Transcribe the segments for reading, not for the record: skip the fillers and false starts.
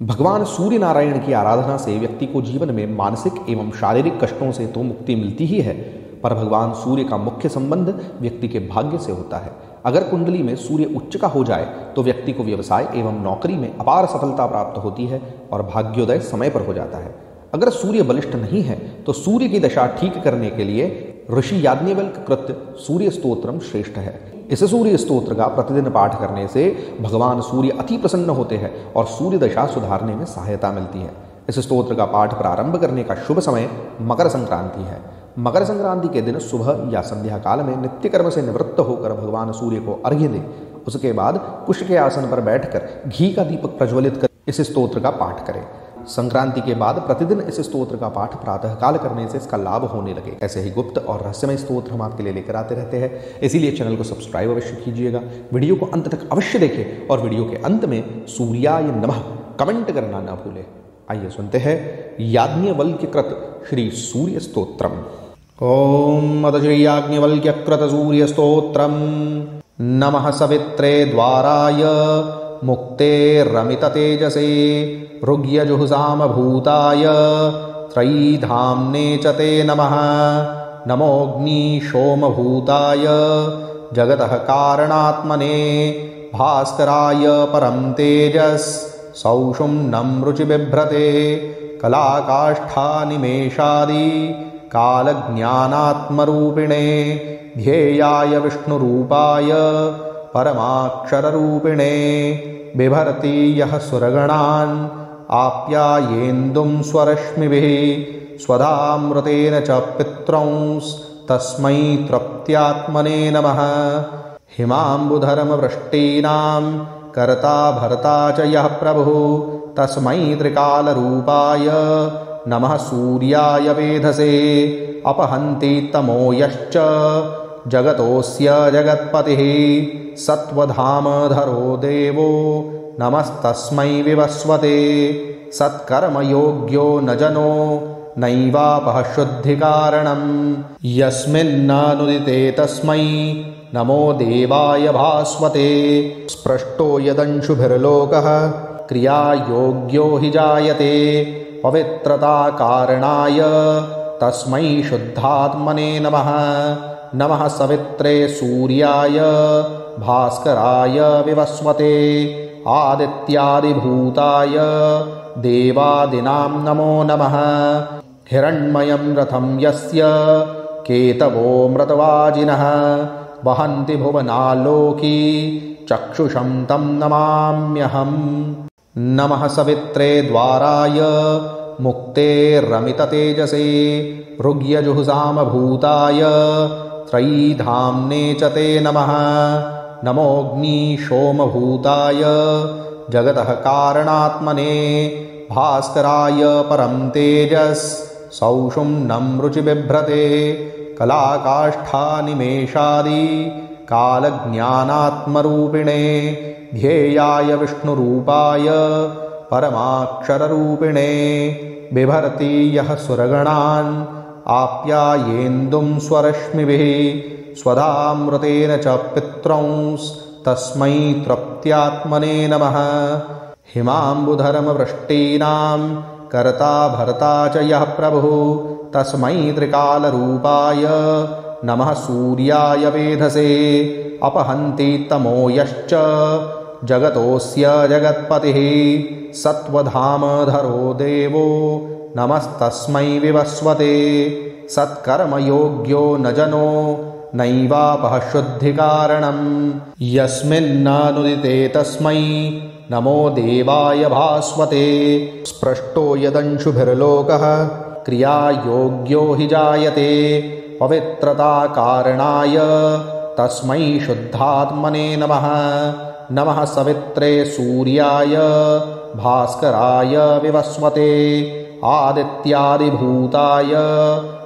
भगवान सूर्य नारायण की आराधना से व्यक्ति को जीवन में मानसिक एवं शारीरिक कष्टों से तो मुक्ति मिलती ही है, पर भगवान सूर्य का मुख्य संबंध व्यक्ति के भाग्य से होता है। अगर कुंडली में सूर्य उच्च का हो जाए तो व्यक्ति को व्यवसाय एवं नौकरी में अपार सफलता प्राप्त होती है और भाग्योदय समय पर हो जाता है। अगर सूर्य बलिष्ठ नहीं है तो सूर्य की दशा ठीक करने के लिए ऋषि याज्ञवल्क्य कृत सूर्य स्तोत्रम श्रेष्ठ है। इस सूर्य स्तोत्र का प्रतिदिन पाठ करने से भगवान सूर्य अति प्रसन्न होते हैं और सूर्य दशा सुधारने में सहायता मिलती है। इस स्तोत्र का पाठ प्रारंभ करने का शुभ समय मकर संक्रांति है। मकर संक्रांति के दिन सुबह या संध्या काल में नित्य कर्म से निवृत्त होकर भगवान सूर्य को अर्घ्य दें। उसके बाद कुश के आसन पर बैठकर घी का दीपक प्रज्वलित कर इस स्तोत्र का पाठ करें। संक्रांति के बाद प्रतिदिन इस स्तोत्र का पाठ प्रातः काल करने से इसका लाभ होने लगे। ऐसे ही गुप्त और रहस्यमय स्तोत्र हम आपके लिए लेकर आते रहते हैं, इसीलिए चैनल को सब्सक्राइब अवश्य कीजिएगा। वीडियो को अंत तक अवश्य देखें और वीडियो के अंत में सूर्याय नमः कमेंट करना न भूलें। आइए सुनते हैं याज्ञवल्क्य कृत श्री सूर्य स्तोत्रम। ओम अथ श्री याज्ञवल्क्य कृत सूर्य स्तोत्रम। नमः सवित्रे द्वाराय मुक्ते रमित तेजसे ऋग्यजुहुषाम भूताय त्रयीधाम्ने च ते नमः। नमोऽग्नि सोम भूताय जगतः कारणात्मने भास्कराय परं तेजस् सौषुम्नं रुचि बिभ्रते कलाकाष्ठा निमेषादि कालज्ञानात्मरूपिणे ध्येयाय विष्णुरूपाय परमाक्षररूपिणे बिभर्ति यः सुरगणान् आप्यायेन्दुं स्वरश्मिभिः स्वधामृतेन च पितॄंस्तस्मै तृप्त्यात्मने नमः। हिमाम्बुधर्मवृष्टीनां कर्ता भर्ता च यः प्रभुः तस्मै त्रिकालरूपाय नमः। सूर्याय वेधसे अपहन्ति तमो यश्च जगतोऽस्य जगत्पतिः सत्वधामधरो देवो नमस्तस्मै विवस्वते। सत्कर्मयोग्यो न जनो नैवापः शुद्धिकारणम् यस्मिन्नानुदिते तस्मै नमो देवाय भास्वते। स्पृष्टो यदंशुभिर्लोकः क्रियायोग्यो हि जायते पवित्रता कारणाय तस्मै शुद्धात्मने नमः। नमः सवित्रे सूर्याय भास्कराय विवस्वते आदित्यादिभूताय देवादिनां नमो नमः। हिरण्मयं रथं यस्य केतवो मृतवाजिनः वहन्ति भुवनालोकी चक्षुषं तं नमाम्यहम्। नमः सवित्रे द्वाराय मुक्ते रमित तेजसे ऋग्यजुहुषाम भूताय त्रयीधाम्ने च ते नमः। नमोऽग्नि सोम भूताय जगतः कारणात्मने भास्कराय परं तेजस् सौषुम्नं रुचि बिभ्रते कलाकाष्ठा निमेषादि कालज्ञानात्मरूपिणे ध्येयाय विष्णुरूपाय परमाक्षररूपिणे बिभर्ति यः सुरगणान् आप्यायेन्दुं स्वरश्मिभिः स्वधामृतेन च पितॄंस्तस्मै तृप्त्यात्मने नमः। हिमाम्बुधर्मवृष्टीनां कर्ता भर्ता च यः प्रभुः तस्मै त्रिकालरूपाय नमः। सूर्याय वेधसे अपहन्ति तमो यश्च जगतोऽस्य जगत्पतिः सत्वधामधरो देवो नमस्तस्मै विवस्वते। सत्कर्मयोग्यो न जनो नैवापः शुद्धिकारणम् यस्मिन्नानुदिते तस्मै नमो देवाय भास्वते। स्पृष्टो यदंशुभिर्लोकः क्रियायोग्यो हि जायते पवित्रता कारणाय तस्मै शुद्धात्मने नमः। नमः सवित्रे सूर्याय भास्कराय विवस्वते आदित्यादिभूताय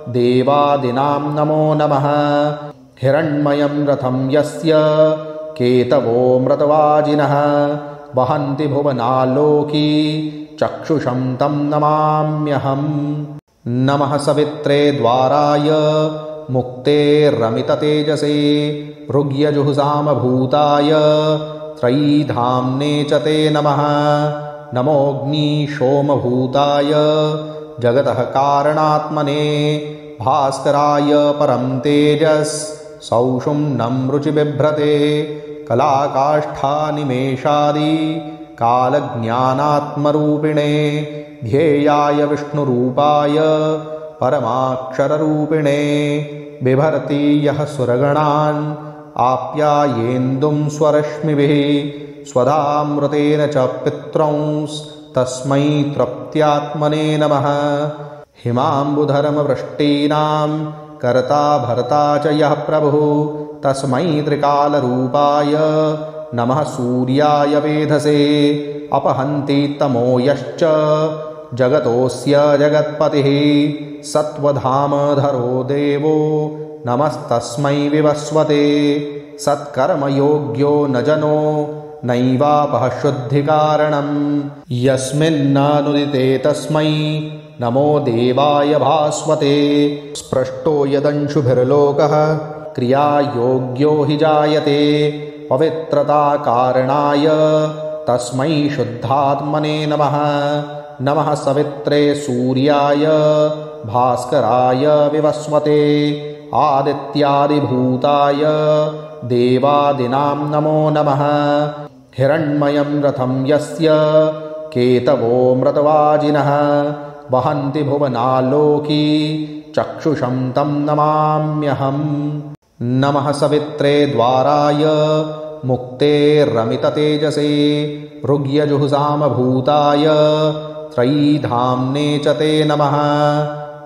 देवादिनां नमो नमः। हिरण्मयं रथं यस्य केतवो मृतवाजिनः वहन्ति भुवनालोकी चक्षुषं तं नमाम्यहम्। नमः सवित्रे द्वाराय मुक्ते रमित तेजसे ऋग्यजुहुषाम भूताय त्रयीधाम्ने च ते नमः। नमोऽग्निशोमभूताय जगतः कारणात्मने भास्कराय परं तेजस् सौषुम्नं रुचिबिभ्रते कलाकाष्ठानिमेषादि कालज्ञानात्मरूपिणे ध्येयाय विष्णुरूपाय परमाक्षररूपिणे बिभर्ति यः सुरगणान् आप्यायेन्दुं स्वरश्मिभिः स्वधामृतेन च पितॄंस्तस्मै तृप्त्यात्मने नमः। हिमाम्बुधर्मवृष्टीनां कर्ता भर्ता च यः प्रभुः तस्मै त्रिकालरूपाय नमः। सूर्याय वेधसे अपहन्ति तमो यश्च जगतोऽस्य जगत्पतिः सत्त्वधामधरो देवो नमस्तस्मै विवस्वते। सत्कर्मयोग्यो न जनो नैवापः शुद्धिकारणम् यस्मिन्नानुदिते तस्मै नमो देवाय भास्वते। स्पृष्टो यदंशुभिर्लोकः क्रियायोग्यो हि जायते पवित्रताकारणाय तस्मै शुद्धात्मने नमः। नमः सवित्रे सूर्याय भास्कराय विवस्वते आदित्यादिभूताय देवादिनां नमो नमः। हिरण्मयं रथं यस्य केतवो मृतवाजिनः वहन्ति भुवनालोकी चक्षुषं तं नमाम्यहम्। नमः सवित्रे द्वाराय मुक्तेरमिततेजसे ऋग्यजुःसामभूताय त्रयीधाम्ने च ते नमः।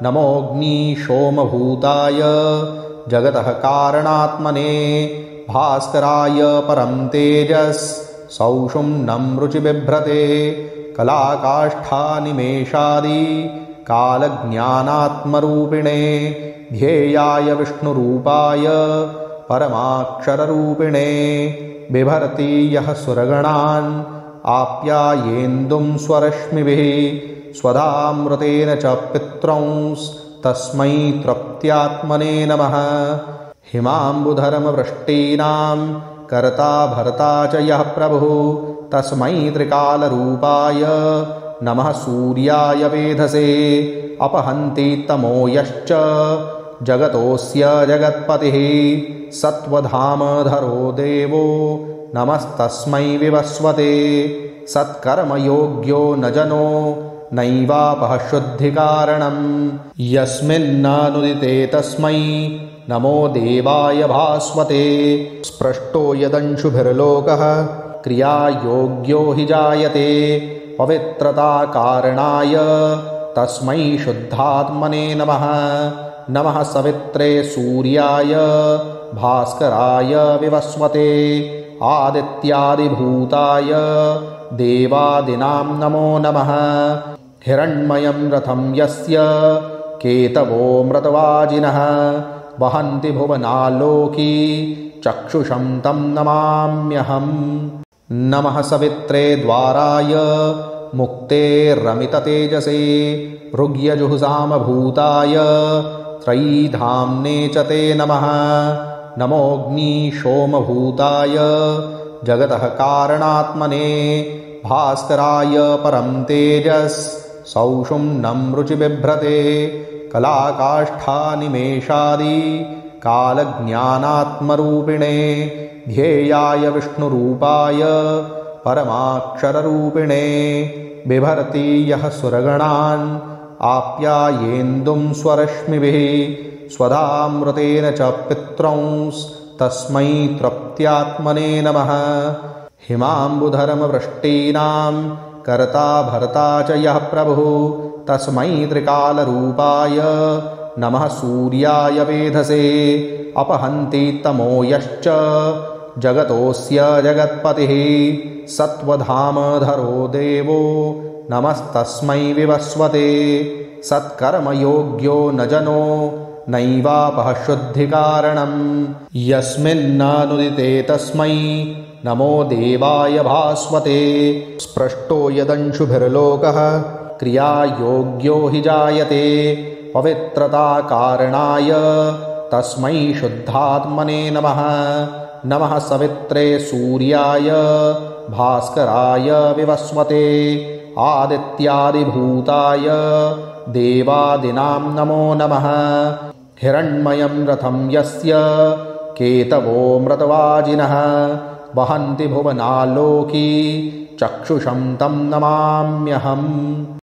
नमोऽग्निशोमभूताय जगतः कारणात्मने भास्कराय परं तेजस् सौषुम्नं रुचिबिभ्रते कलाकाष्ठानिमेषादि कालज्ञानात्मरूपिणे ध्येयाय विष्णुरूपाय परमाक्षररूपिणे बिभर्ति यः सुरगणान् आप्यायेन्दुं स्वरश्मिभिः स्वधामृतेन च पितॄंस्तस्मै तृप्त्यात्मने नमः। हिमाम्बुधर्मवृष्टीनां कर्ता भर्ता च यः प्रभुः तस्मै त्रिकालरूपाय नमः। सूर्याय वेधसे अपहन्ति तमो यश्च जगतोऽस्य जगत्पतिः सत्त्वधामधरो देवो नमस्तस्मै विवस्वते। सत्कर्मयोग्यो न जनो नैवापः शुद्धिकारणम् यस्मिन्नानुदिते तस्मै नमो देवाय भास्वते। स्पृष्टो यदंशुभिर्लोकः क्रियायोग्यो हि जायते पवित्रताकारणाय तस्मै शुद्धात्मने नमः। नमः सवित्रे सूर्याय भास्कराय विवस्वते आदित्यादिभूताय देवादिनां नमो नमः। हिरण्मयं रथं यस्य केतवो मृतवाजिनः वहन्ति भुवनालोकी चक्षुषं तं नमाम्यहम्। नमः सवित्रे द्वाराय मुक्तेरमिततेजसे ऋग्यजुःसामभूताय त्रयीधाम्ने च ते नमः। नमोऽग्निशोमभूताय जगतः कारणात्मने भास्कराय परं तेजस् सौषुम्नं रुचिबिभ्रते कलाकाष्ठानिमेषादि कालज्ञानात्मरूपिणे ध्येयाय विष्णुरूपाय परमाक्षररूपिणे बिभर्ति यः सुरगणान् आप्यायेन्दुं स्वरश्मिभिः स्वधामृतेन च पितॄंस्तस्मै तृप्त्यात्मने नमः। हिमाम्बुधर्मवृष्टीनां कर्ता भर्ता च यः प्रभुः तस्मै त्रिकालरूपाय नमः। सूर्याय वेधसे अपहन्ति तमो यश्च जगतोऽस्य जगत्पतिः सत्त्वधामधरो देवो नमस्तस्मै विवस्वते। सत्कर्मयोग्यो न जनो नैवापः शुद्धिकारणम् यस्मिन्नानुदिते तस्मै नमो देवाय भास्वते। स्पृष्टो यदंशुभिर्लोकः क्रियायोग्यो हि जायते पवित्रताकारणाय तस्मै शुद्धात्मने नमः। नमः सवित्रे सूर्याय भास्कराय विवस्वते आदित्यादिभूताय देवादिनां नमो नमः। हिरण्मयं रथं यस्य केतवो मृतवाजिनः वहन्ति भुवनाल्लोकी चक्षुषं तं नमाम्यहम्।